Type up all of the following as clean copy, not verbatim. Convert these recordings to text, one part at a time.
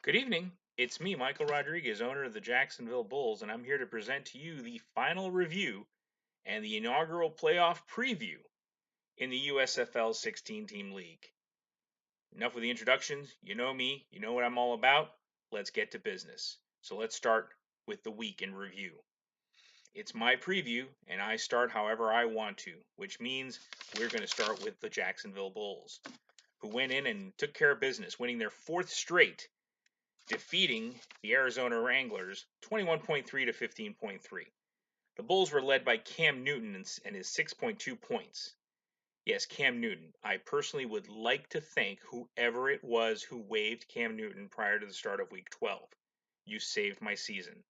Good evening. It's me, Michael Rodriguez, owner of the Jacksonville Bulls, and I'm here to present to you the final review and the inaugural playoff preview in the USFL 16-team league. Enough with the introductions. You know me, you know what I'm all about. Let's get to business. So let's start with the week in review. It's my preview, and I start however I want to, which means we're going to start with the Jacksonville Bulls, who went in and took care of business, winning their fourth straight, defeating the Arizona Wranglers 21.3 to 15.3. The Bulls were led by Cam Newton and his 6.2 points. Yes, Cam Newton. I personally would like to thank whoever it was who waived Cam Newton prior to the start of week 12. You saved my season.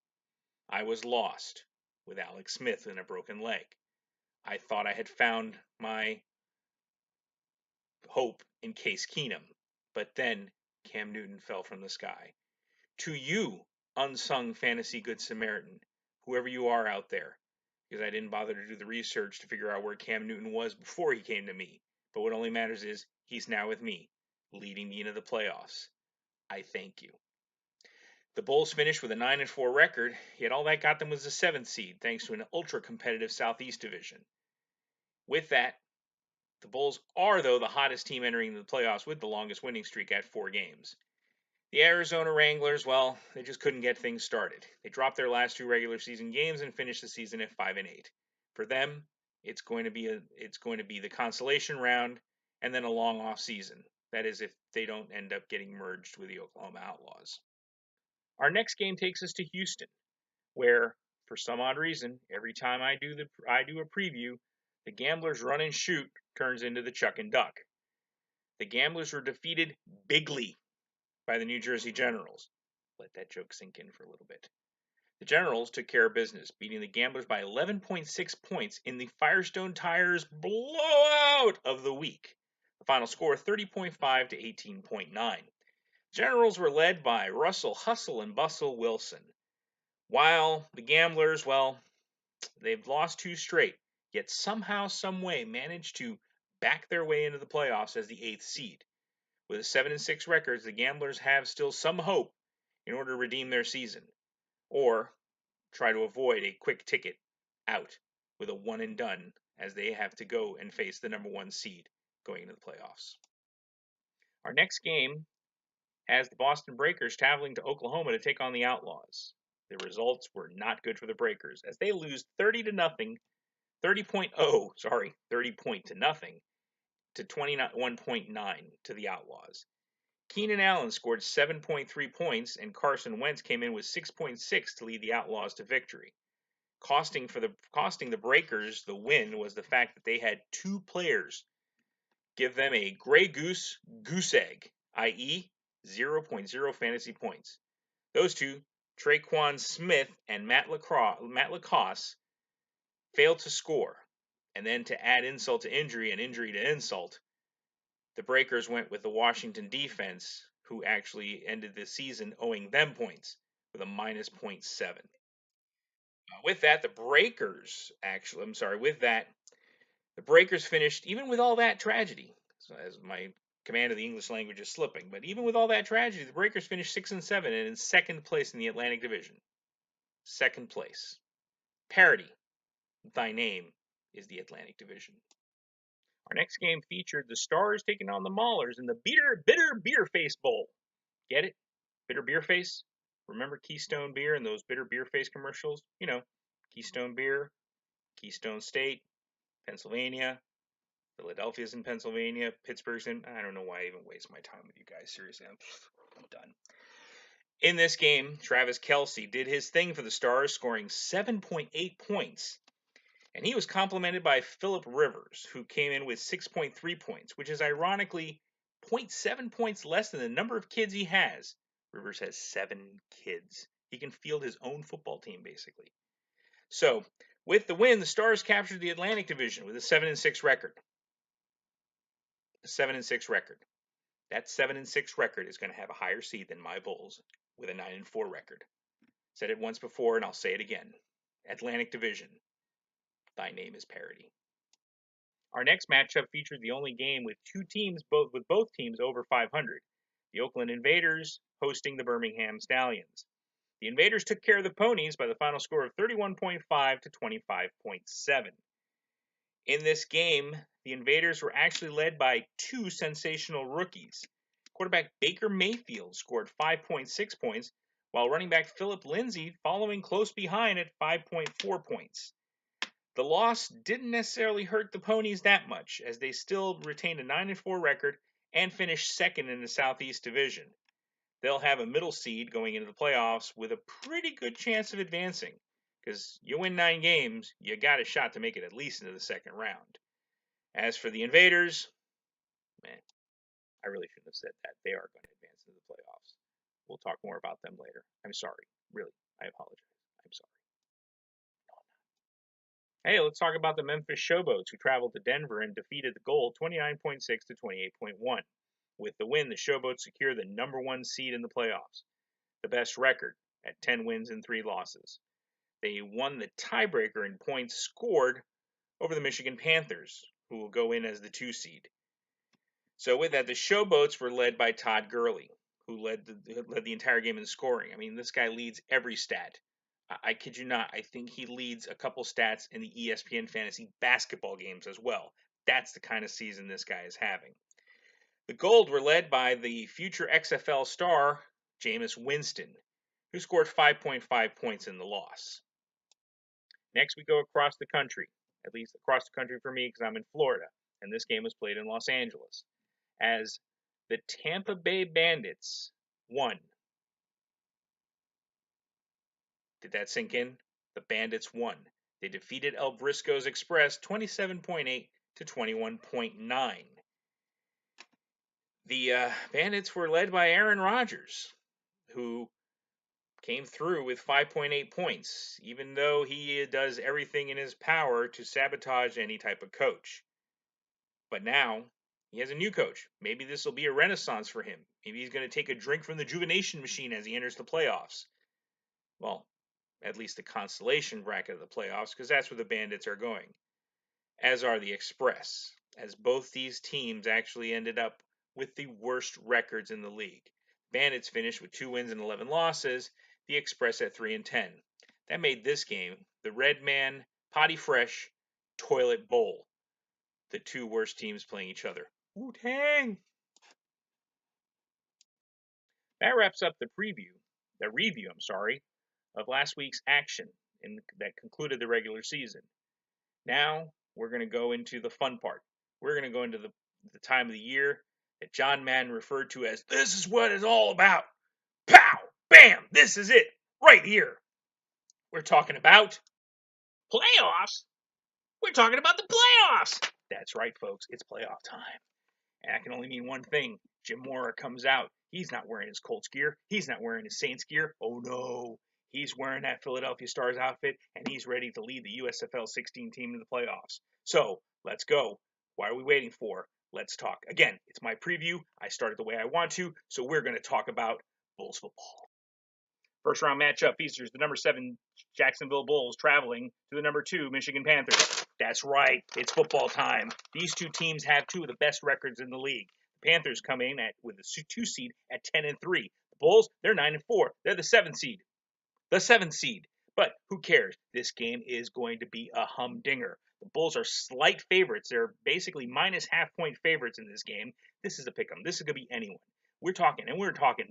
I was lost with Alex Smith in a broken leg. I thought I had found my hope in Case Keenum, but then Cam Newton fell from the sky. To you, unsung fantasy good Samaritan, whoever you are out there, because I didn't bother to do the research to figure out where Cam Newton was before he came to me. But what only matters is he's now with me, leading me into the playoffs. I thank you. The Bulls finished with a 9-4 record, yet all that got them was the 7th seed, thanks to an ultra competitive Southeast division. With that, the Bulls are, though, the hottest team entering the playoffs with the longest winning streak at 4 games. The Arizona Wranglers, well, they just couldn't get things started. They dropped their last 2 regular season games and finished the season at 5-8. For them, it's going to be the consolation round and then a long off season. That is, if they don't end up getting merged with the Oklahoma Outlaws. Our next game takes us to Houston, where, for some odd reason, every time I do a preview, the Gamblers' run and shoot turns into the Chuck and Duck. The Gamblers were defeated bigly by the New Jersey Generals. Let that joke sink in for a little bit. The Generals took care of business, beating the Gamblers by 11.6 points in the Firestone Tires blowout of the week. The final score 30.5 to 18.9. Generals were led by Russell Hustle and Bustle Wilson. While the Gamblers, well, they've lost 2 straight, yet somehow, someway managed to back their way into the playoffs as the 8th seed. With a 7-6 record, the Gamblers have still some hope in order to redeem their season, or try to avoid a quick ticket out with a one and done as they have to go and face the number 1 seed going into the playoffs. Our next game has the Boston Breakers traveling to Oklahoma to take on the Outlaws. The results were not good for the Breakers as they lose 30 to 21.9 to the Outlaws. Keenan Allen scored 7.3 points, and Carson Wentz came in with 6.6 to lead the Outlaws to victory. Costing the Breakers the win was the fact that they had 2 players give them a gray goose egg, i.e., 0.0 fantasy points. Those 2, Traquan Smith and Matt Lacoste, failed to score. And then to add insult to injury and injury to insult, the Breakers went with the Washington defense, who actually ended the season owing them points with a minus 0.7. With that, the Breakers finished, even with all that tragedy, so as my command of the English language is slipping, but even with all that tragedy, the Breakers finished 6-7 and in 2nd place in the Atlantic Division. 2nd place. Parody. Thy name is the Atlantic Division. Our next game featured the Stars taking on the Maulers in the Bitter Beer Face Bowl. Get it? Bitter Beer Face? Remember Keystone Beer and those Bitter Beer Face commercials? You know, Keystone Beer, Keystone State, Pennsylvania, Philadelphia's in Pennsylvania, Pittsburgh's in... I don't know why I even waste my time with you guys. Seriously, I'm done. In this game, Travis Kelce did his thing for the Stars, scoring 7.8 points. And he was complimented by Philip Rivers, who came in with 6.3 points, which is ironically 0.7 points less than the number of kids he has. Rivers has 7 kids. He can field his own football team, basically. So, with the win, the Stars captured the Atlantic Division with a 7-6 record. A 7-6 record. That 7-6 record is going to have a higher seed than my Bulls with a 9-4 record. Said it once before, and I'll say it again. Atlantic Division. Thy name is parody. Our next matchup featured the only game with both teams over 500. The Oakland Invaders hosting the Birmingham Stallions. The Invaders took care of the Ponies by the final score of 31.5 to 25.7. In this game, the Invaders were actually led by two sensational rookies. Quarterback Baker Mayfield scored 5.6 points, while running back Philip Lindsay following close behind at 5.4 points. The loss didn't necessarily hurt the Ponies that much, as they still retained a 9-4 record and finished second in the Southeast Division. They'll have a middle seed going into the playoffs with a pretty good chance of advancing, because you win 9 games, you got a shot to make it at least into the second round. As for the Invaders, man, I really shouldn't have said that. They are going to advance into the playoffs. We'll talk more about them later. I'm sorry. Really, I apologize. I'm sorry. Hey, let's talk about the Memphis Showboats, who traveled to Denver and defeated the Gold 29.6 to 28.1. With the win, the Showboats secure the number 1 seed in the playoffs, the best record at 10 wins and 3 losses. They won the tiebreaker in points scored over the Michigan Panthers, who will go in as the 2 seed. So with that, the Showboats were led by Todd Gurley, who led the entire game in scoring. I mean, this guy leads every stat. I kid you not, I think he leads a couple stats in the ESPN fantasy basketball games as well. That's the kind of season this guy is having. The Gold were led by the future XFL star, Jameis Winston, who scored 5.5 points in the loss. Next, we go across the country, at least across the country for me because I'm in Florida, and this game was played in Los Angeles, as the Tampa Bay Bandits won. Did that sink in? The Bandits won. They defeated El Briscoe's Express 27.8 to 21.9. The Bandits were led by Aaron Rodgers, who came through with 5.8 points, even though he does everything in his power to sabotage any type of coach. But now he has a new coach. Maybe this will be a renaissance for him. Maybe he's going to take a drink from the Juvenation machine as he enters the playoffs. Well, at least the consolation bracket of the playoffs, because that's where the Bandits are going, as are the Express, as both these teams actually ended up with the worst records in the league. Bandits finished with 2 wins and 11 losses, the Express at 3-10. That made this game the Red Man, Potty Fresh, Toilet Bowl, the 2 worst teams playing each other. Wu-Tang! That wraps up the review, of last week's action that concluded the regular season. Now we're going to go into the fun part. We're going to go into the time of the year that John Madden referred to as, this is what it's all about. Pow! Bam! This is it! Right here. We're talking about playoffs. We're talking about the playoffs. That's right, folks. It's playoff time. And that can only mean one thing. Jim Mora comes out. He's not wearing his Colts gear. He's not wearing his Saints gear. Oh, no. He's wearing that Philadelphia Stars outfit, and he's ready to lead the USFL 16 team to the playoffs. So, let's go. What are we waiting for? Let's talk. Again, it's my preview. I started the way I want to, so we're going to talk about Bulls football. First round matchup features the number 7 Jacksonville Bulls traveling to the number 2 Michigan Panthers. That's right, it's football time. These 2 teams have 2 of the best records in the league. The Panthers come in with a 2 seed at 10-3. The Bulls, they're 9-4. They're the 7th seed. The 7th seed. But who cares? This game is going to be a humdinger. The Bulls are slight favorites. They're basically minus half-point favorites in this game. This is a pick'em. This is going to be anyone. We're talking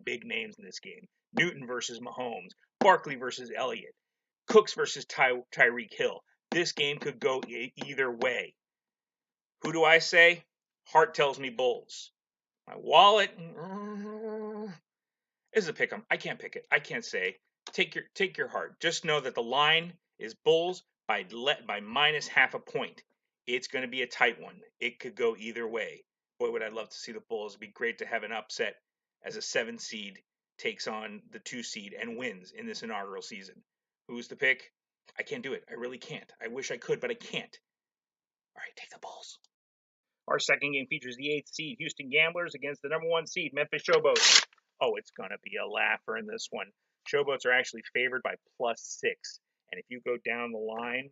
big names in this game. Newton versus Mahomes, Barkley versus Elliott, Cooks versus Tyreek Hill. This game could go either way. Who do I say? Heart tells me Bulls. My wallet is a pick'em. I can't pick it. I can't say. Take your heart. Just know that the line is Bulls by minus half a point. It's going to be a tight one. It could go either way. Boy, would I love to see the Bulls. It'd be great to have an upset as a 7 seed takes on the 2 seed and wins in this inaugural season. Who's the pick? I can't do it. I really can't. I wish I could, but I can't. All right, take the Bulls. Our second game features the 8th seed Houston Gamblers against the number 1 seed Memphis Showboats. Oh, it's going to be a laugher in this one. Showboats are actually favored by +6. And if you go down the line,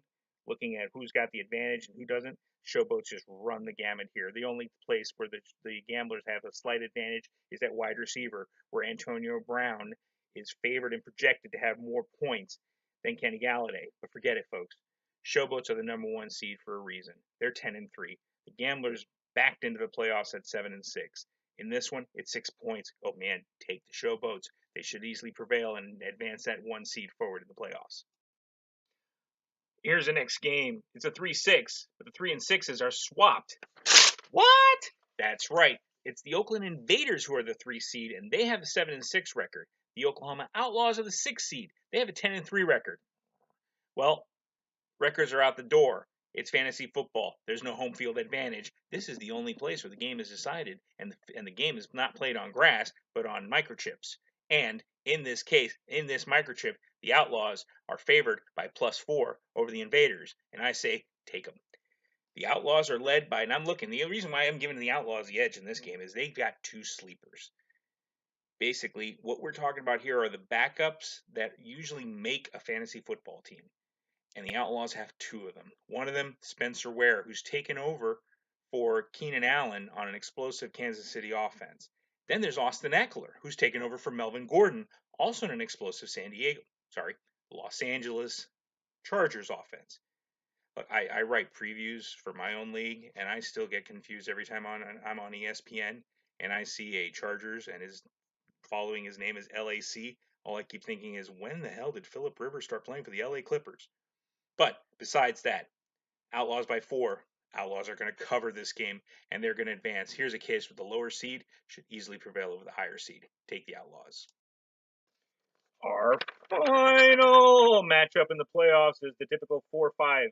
looking at who's got the advantage and who doesn't, Showboats just run the gamut here. The only place where the gamblers have a slight advantage is at wide receiver, where Antonio Brown is favored and projected to have more points than Kenny Galladay. But forget it, folks. Showboats are the #1 seed for a reason. They're 10-3. The gamblers backed into the playoffs at 7-6. In this one, it's 6 points. Oh man, take the Showboats. They should easily prevail and advance that 1 seed forward in the playoffs. Here's the next game. It's a 3-6, but the 3 and 6s are swapped. What? That's right. It's the Oakland Invaders who are the 3 seed, and they have a 7-6 record. The Oklahoma Outlaws are the 6 seed. They have a 10-3 record. Well, records are out the door. It's fantasy football. There's no home field advantage. This is the only place where the game is decided, and the game is not played on grass, but on microchips. And in this case, in this microchip, the Outlaws are favored by +4 over the Invaders, and I say take them. The Outlaws are led by, and I'm looking, the reason why I'm giving the Outlaws the edge in this game is they've got 2 sleepers. Basically, what we're talking about here are the backups that usually make a fantasy football team. And the Outlaws have 2 of them. One of them, Spencer Ware, who's taken over for Keenan Allen on an explosive Kansas City offense. Then there's Austin Eckler, who's taken over for Melvin Gordon, also in an explosive Los Angeles Chargers offense. Look, I write previews for my own league, and I still get confused every time I'm on ESPN and I see a Chargers and following his name is LAC. All I keep thinking is, when the hell did Philip Rivers start playing for the LA Clippers? But besides that, Outlaws by 4. Outlaws are going to cover this game, and they're going to advance. Here's a case with the lower seed should easily prevail over the higher seed. Take the Outlaws. Our final matchup in the playoffs is the typical 4-5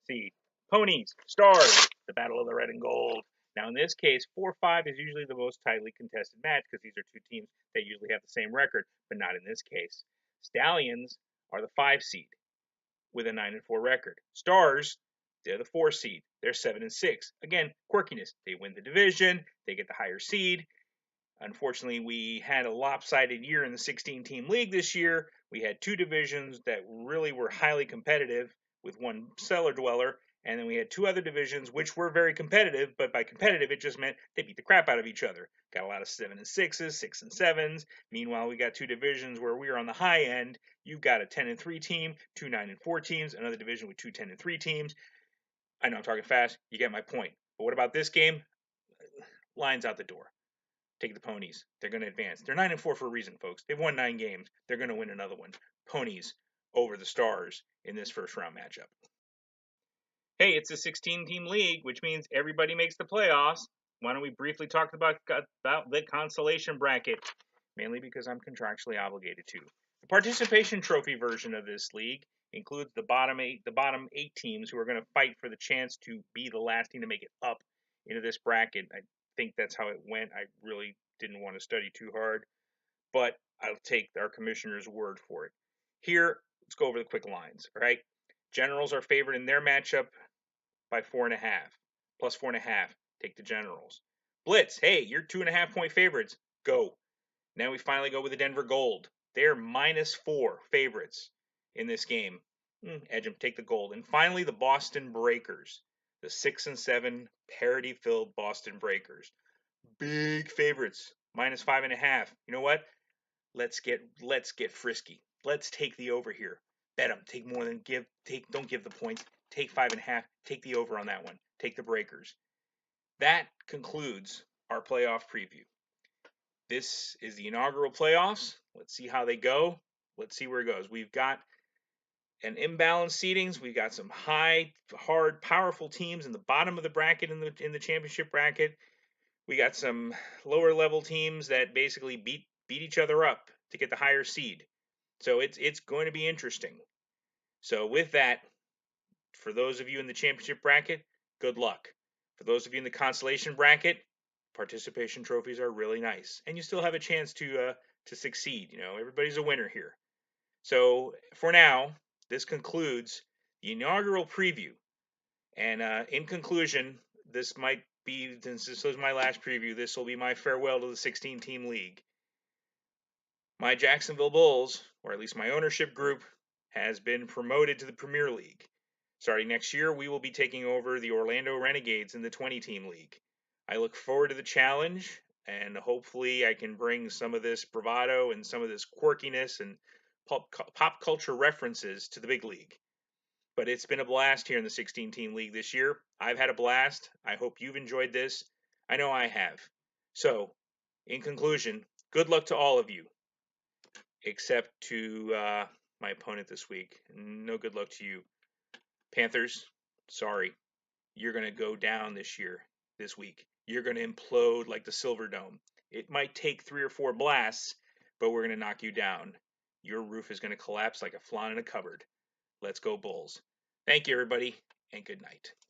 seed. Ponies, Stars, the battle of the red and gold. Now, in this case, 4-5 is usually the most tightly contested match because these are 2 teams that usually have the same record, but not in this case. Stallions are the 5 seed with a 9-4 record. Stars, they're the 4 seed. They're 7-6. Again, quirkiness. They win the division. They get the higher seed. Unfortunately, we had a lopsided year in the 16-team league this year. We had 2 divisions that really were highly competitive with 1 cellar dweller, and then we had 2 other divisions which were very competitive, but by competitive it just meant they beat the crap out of each other. Got a lot of 7-6s, 6 and 7s. Meanwhile, we got 2 divisions where we are on the high end. You've got a 10-3 team, 2 9-4 teams, another division with 2 10-3 teams. I know I'm talking fast. You get my point. But what about this game? Lines out the door. Take the Ponies. They're going to advance. They're 9-4 for a reason, folks. They've won 9 games. They're going to win another one. Ponies over the Stars in this first round matchup. Hey, it's a 16-team league, which means everybody makes the playoffs. Why don't we briefly talk about the consolation bracket? Mainly because I'm contractually obligated to. The participation trophy version of this league includes the bottom 8 teams who are going to fight for the chance to be the last team to make it up into this bracket. I think that's how it went. I really didn't want to study too hard, but I'll take our commissioner's word for it. Here, let's go over the quick lines. All right, Generals are favored in their matchup by 4.5, plus 4.5. Take the Generals. Blitz, hey, you're 2.5 point favorites. Go. Now we finally go with the Denver Gold. They're -4 favorites in this game. Edge them, take the Gold. And finally, the Boston Breakers, the 6-7 parity-filled Boston Breakers. Big favorites, -5.5. You know what? Let's get frisky. Let's take the over here. Bet them. Take more than give. Don't give the points. Take 5.5. Take the over on that one. Take the Breakers. That concludes our playoff preview. This is the inaugural playoffs. Let's see how they go. Let's see where it goes. We've got an imbalanced seedings. We've got some high, hard, powerful teams in the bottom of the bracket in the championship bracket. We got some lower level teams that basically beat each other up to get the higher seed. So it's going to be interesting. So with that, for those of you in the championship bracket, good luck. For those of you in the consolation bracket, participation trophies are really nice, and you still have a chance to succeed. You know, everybody's a winner here. So for now, this concludes the inaugural preview. And in conclusion, this might be, since this was my last preview, this will be my farewell to the 16-team league. My Jacksonville Bulls, or at least my ownership group, has been promoted to the Premier League. Starting next year, we will be taking over the Orlando Renegades in the 20-team league. I look forward to the challenge, and hopefully I can bring some of this bravado and some of this quirkiness and pop culture references to the big league. But it's been a blast here in the 16-team league this year. I've had a blast. I hope you've enjoyed this. I know I have. So, in conclusion, good luck to all of you, except to my opponent this week. No good luck to you. Panthers, sorry. You're going to go down this week. You're going to implode like the Silver Dome. It might take 3 or 4 blasts, but we're going to knock you down. Your roof is going to collapse like a flan in a cupboard. Let's go, Bulls. Thank you, everybody, and good night.